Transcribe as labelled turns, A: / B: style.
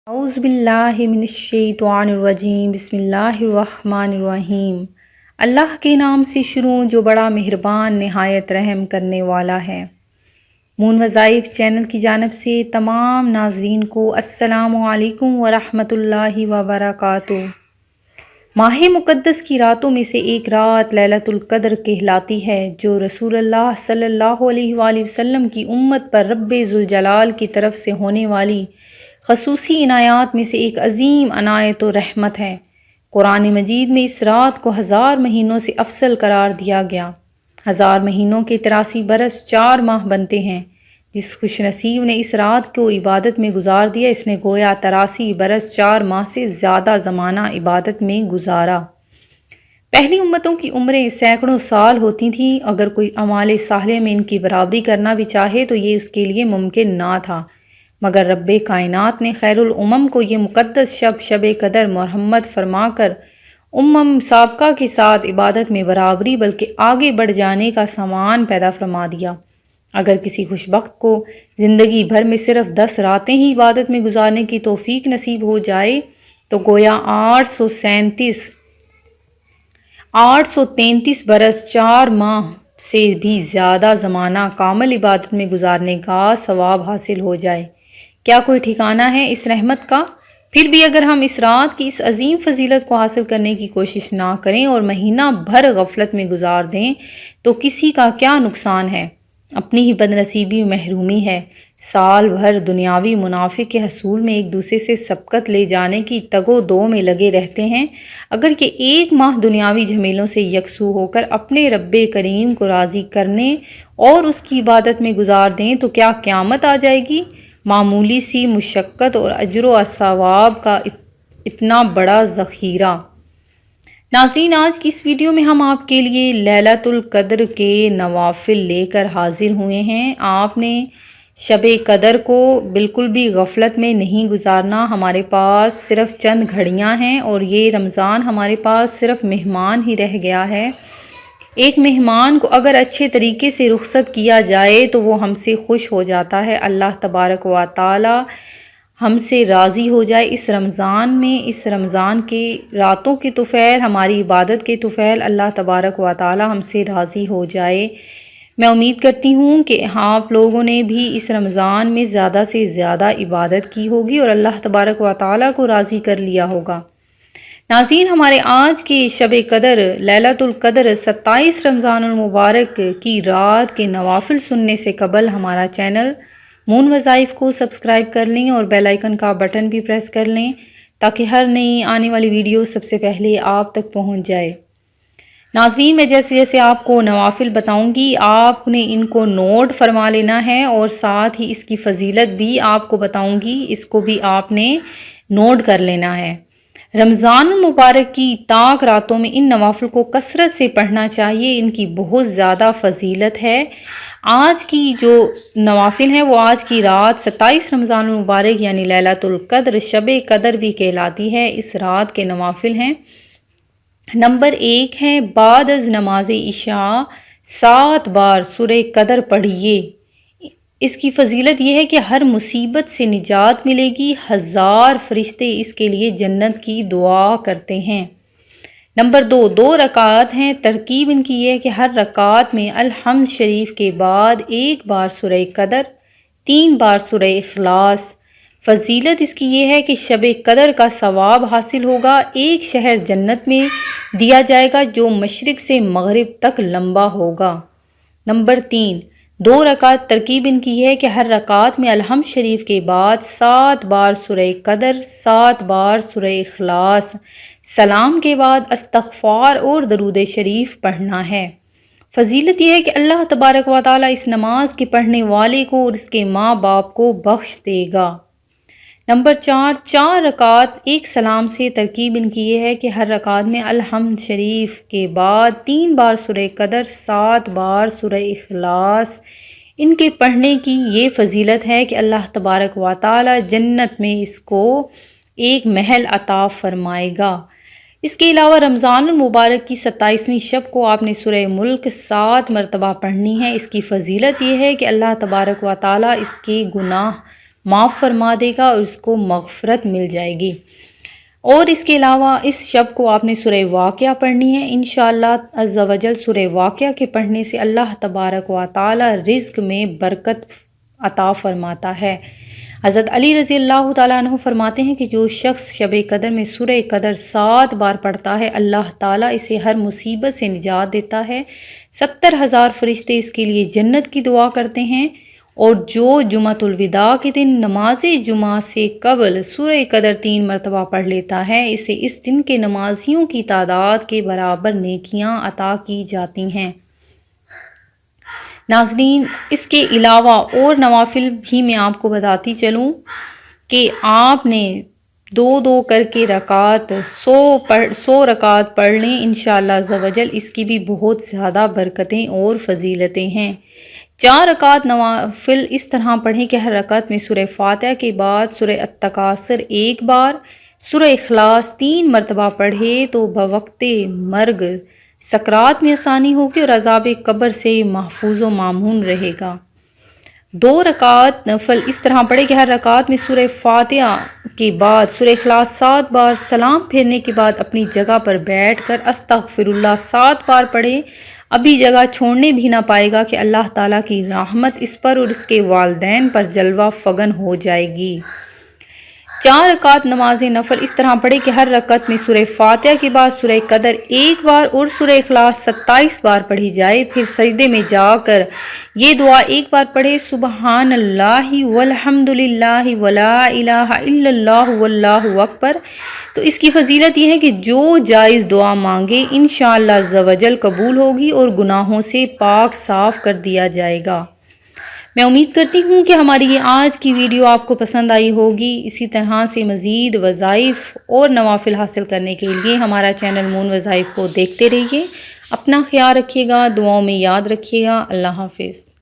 A: اعوذ باللہ من الشیطان الرجیم بسم اللہ الرحمن الرحیم۔ اللہ کے نام سے شروع جو بڑا مہربان نہایت رحم کرنے والا ہے۔ مون وظائف چینل کی جانب سے تمام ناظرین کو السلام علیکم ورحمۃ اللہ وبرکاتہ۔ ماہ مقدس کی راتوں میں سے ایک رات لیلۃ القدر کہلاتی ہے، جو رسول اللہ صلی اللہ علیہ وآلہ وسلم کی امت پر رب ذوالجلال کی طرف سے ہونے والی خصوصی عنایات میں سے ایک عظیم عنایت و رحمت ہے۔ قرآن مجید میں اس رات کو 1000 مہینوں سے افضل قرار دیا گیا۔ 1000 مہینوں کے 83 برس 4 ماہ بنتے ہیں۔ جس خوش نصیب نے اس رات کو عبادت میں گزار دیا، اس نے گویا 83 برس 4 ماہ سے زیادہ زمانہ عبادت میں گزارا۔ پہلی امتوں کی عمریں سینکڑوں سال ہوتی تھیں، اگر کوئی اعمال صالحہ میں ان کی برابری کرنا بھی چاہے تو یہ اس کے لیے ممکن نہ تھا، مگر رب کائنات نے خیر الامم کو یہ مقدس شب قدر مرحمت فرما کر سابقہ کے ساتھ عبادت میں برابری بلکہ آگے بڑھ جانے کا سامان پیدا فرما دیا۔ اگر کسی خوش بخت کو زندگی بھر میں صرف 10 راتیں ہی عبادت میں گزارنے کی توفیق نصیب ہو جائے تو گویا 833 برس 4 ماہ سے بھی زیادہ زمانہ کامل عبادت میں گزارنے کا ثواب حاصل ہو جائے۔ کیا کوئی ٹھکانہ ہے اس رحمت کا؟ پھر بھی اگر ہم اس رات کی اس عظیم فضیلت کو حاصل کرنے کی کوشش نہ کریں اور مہینہ بھر غفلت میں گزار دیں تو کسی کا کیا نقصان ہے؟ اپنی ہی بد نصیبی و محرومی ہے۔ سال بھر دنیاوی منافع کے حصول میں ایک دوسرے سے سبقت لے جانے کی تگ و دو میں لگے رہتے ہیں، اگر کہ ایک ماہ دنیاوی جھمیلوں سے یکسو ہو کر اپنے رب کریم کو راضی کرنے اور اس کی عبادت میں گزار دیں تو کیا قیامت آ جائے گی؟ معمولی سی مشقت اور اجر و ثواب کا اتنا بڑا ذخیرہ۔ ناظرین، آج کی اس ویڈیو میں ہم آپ کے لیے لیلۃ القدر کے نوافل لے کر حاضر ہوئے ہیں۔ آپ نے شب قدر کو بالکل بھی غفلت میں نہیں گزارنا۔ ہمارے پاس صرف چند گھڑیاں ہیں اور یہ رمضان ہمارے پاس صرف مہمان ہی رہ گیا ہے۔ ایک مہمان کو اگر اچھے طریقے سے رخصت کیا جائے تو وہ ہم سے خوش ہو جاتا ہے، اللہ تبارک و تعالی ہم سے راضی ہو جائے۔ اس رمضان کے راتوں کے طفیل، ہماری عبادت کے طفیل، اللہ تبارک و تعالی ہم سے راضی ہو جائے۔ میں امید کرتی ہوں کہ آپ لوگوں نے بھی اس رمضان میں زیادہ سے زیادہ عبادت کی ہوگی اور اللہ تبارک و تعالی کو راضی کر لیا ہوگا۔ ناظرین، ہمارے آج کے شب قدر لیلۃ القدر 27 رمضان المبارک کی رات کے نوافل سننے سے قبل ہمارا چینل مون وظائف کو سبسکرائب کر لیں اور بیل آئیکن کا بٹن بھی پریس کر لیں تاکہ ہر نئی آنے والی ویڈیو سب سے پہلے آپ تک پہنچ جائے۔ ناظرین، میں جیسے آپ کو نوافل بتاؤں گی آپ نے ان کو نوٹ فرما لینا ہے اور ساتھ ہی اس کی فضیلت بھی آپ کو بتاؤں گی، اس کو بھی آپ نے نوٹ کر لینا ہے۔ رمضان المبارک کی طاق راتوں میں ان نوافل کو کثرت سے پڑھنا چاہیے، ان کی بہت زیادہ فضیلت ہے۔ آج کی جو نوافل ہیں وہ آج کی رات 27 رمضان المبارک یعنی لیلۃ القدر شب قدر بھی کہلاتی ہے، اس رات کے نوافل ہیں۔ نمبر 1 ہے بعد از نماز عشاء 7 بار سورہ قدر پڑھیے۔ اس کی فضیلت یہ ہے کہ ہر مصیبت سے نجات ملے گی، 1000 فرشتے اس کے لیے جنت کی دعا کرتے ہیں۔ نمبر 2 رکعات ہیں، ترکیب ان کی یہ ہے کہ ہر رکعت میں الحمد شریف کے بعد 1 بار سورہ قدر، 3 بار سورہ اخلاص۔ فضیلت اس کی یہ ہے کہ شب قدر کا ثواب حاصل ہوگا، ایک شہر جنت میں دیا جائے گا جو مشرق سے مغرب تک لمبا ہوگا۔ نمبر 2 رکعت، ترکیب ان کی یہ ہے کہ ہر رکعت میں الحمد شریف کے بعد 7 بار سورہ قدر، 7 بار سورہ اخلاص، سلام کے بعد استغفار اور درود شریف پڑھنا ہے۔ فضیلت یہ ہے کہ اللہ تبارک و تعالی اس نماز کے پڑھنے والے کو اور اس کے ماں باپ کو بخش دے گا۔ نمبر 4 رکعت ایک سلام سے، ترکیب ان کی یہ ہے کہ ہر رکعت میں الحمد شریف کے بعد 3 بار سورہ قدر، 7 بار سورہ اخلاص۔ ان کے پڑھنے کی یہ فضیلت ہے کہ اللہ تبارک و تعالی جنت میں اس کو ایک محل عطا فرمائے گا۔ اس کے علاوہ رمضان المبارک کی 27ویں شب کو آپ نے سورہ ملک 7 مرتبہ پڑھنی ہے۔ اس کی فضیلت یہ ہے کہ اللہ تبارک و تعالی اس کے گناہ معاف فرما دے گا اور اس کو مغفرت مل جائے گی۔ اور اس کے علاوہ اس شب کو آپ نے سورہ واقعہ پڑھنی ہے انشاءاللہ عز و جل۔ سورہ واقعہ کے پڑھنے سے اللہ تبارک و تعالی رزق میں برکت عطا فرماتا ہے۔ حضرت علی رضی اللہ تعالیٰ عنہ فرماتے ہیں کہ جو شخص شب قدر میں سورہ قدر 7 بار پڑھتا ہے اللہ تعالیٰ اسے ہر مصیبت سے نجات دیتا ہے۔ 70,000 فرشتے اس کے لیے جنت کی دعا کرتے ہیں، اور جو جمعۃ الوداع کے دن نماز جمعہ سے قبل سورہ قدر 3 مرتبہ پڑھ لیتا ہے اسے اس دن کے نمازیوں کی تعداد کے برابر نیکیاں عطا کی جاتی ہیں۔ ناظرین، اس کے علاوہ اور نوافل بھی میں آپ کو بتاتی چلوں کہ آپ نے 2 کر کے رکعت 100 رکعت پڑھ لیں انشاءاللہ عز و جل۔ اس کی بھی بہت زیادہ برکتیں اور فضیلتیں ہیں۔ 4 رکعت نوافل اس طرح پڑھیں کہ ہر رکعت میں سورہ فاتحہ کے بعد سورہ التکاثر 1 بار، سورہ اخلاص 3 مرتبہ پڑھے تو بوقت مرگ سکرات میں آسانی ہوگی اور عذاب قبر سے محفوظ و مامون رہے گا۔ 2 رکعت نفل اس طرح پڑھے کہ ہر رکعت میں سورہ فاتحہ کے بعد سورہ اخلاص 7 بار، سلام پھیرنے کے بعد اپنی جگہ پر بیٹھ کر استغفر اللہ 7 بار پڑھے۔ ابھی جگہ چھوڑنے بھی نہ پائے گا کہ اللہ تعالیٰ کی رحمت اس پر اور اس کے والدین پر جلوہ فگن ہو جائے گی۔ 4 رکعت نماز نفل اس طرح پڑھے کہ ہر رکعت میں سورہ فاتحہ کے بعد سورہ قدر 1 بار اور سورہ اخلاص 27 بار پڑھی جائے، پھر سجدے میں جا کر یہ دعا 1 بار پڑھے، سبحان اللہ والحمد للہ ولا الہ الا اللہ واللہ اکبر۔ تو اس کی فضیلت یہ ہے کہ جو جائز دعا مانگے انشاءاللہ عز و جل قبول ہوگی اور گناہوں سے پاک صاف کر دیا جائے گا۔ میں امید کرتی ہوں کہ ہماری یہ آج کی ویڈیو آپ کو پسند آئی ہوگی۔ اسی طرح سے مزید وظائف اور نوافل حاصل کرنے کے لیے ہمارا چینل مون وظائف کو دیکھتے رہیے۔ اپنا خیال رکھیے گا، دعاؤں میں یاد رکھیے گا۔ اللہ حافظ۔